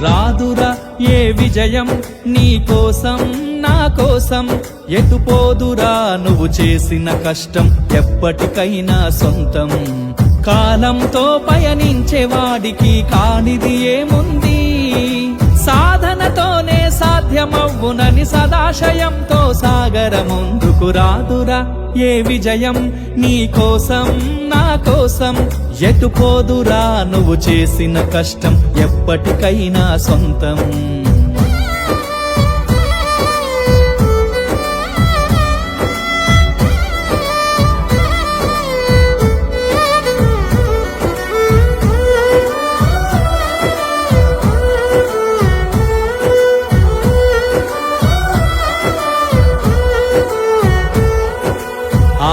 రాదురా ఏ విజయం నీ కోసం నా కోసం, ఎటుపోదురా నువ్వు చేసిన కష్టం ఎప్పటికైనా సొంతం. కాలంతో పయనించేవాడికి కానిది ఏముంది, సాధనతోనే సాధ్యమవ్వునని సదాశయంతో సాగర ముందుకు. రాదురా ఏ విజయం నీ కోసం నా కోసం, ఎటుపోదురా నువ్వు చేసిన కష్టం ఎప్పటికైనా సొంతం.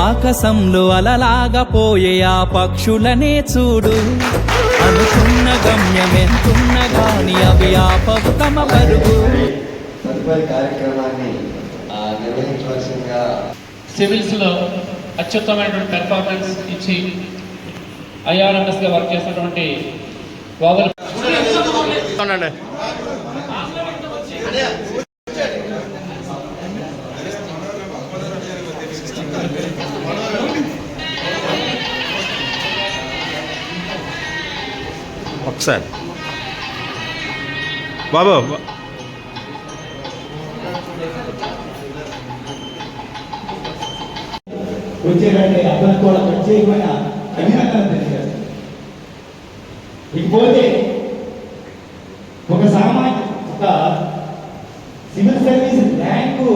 ఆకాశంలో అలలాగా పోయే ఆ పక్షులనే చూడు, అనుకున్న గమ్యమెంతున్న గాని అవి ఆపవు తమ పరుగు. తదుపరి కార్యక్రమాన్ని నిర్వహించవలసిందిగా సివిల్స్ లో అత్యుత్తమైనటువంటి పెర్ఫార్మెన్స్ ఇచ్చి IRMS గా వర్క్ చేసినటువంటి వావల్ ఒకసారి బాబు వచ్చేటంటే అతను కూడా ప్రత్యేకమైన అభినందన తెలియజేస్తారు. ఇకపోతే ఒక సివిల్ సర్వీస్ ర్యాంకు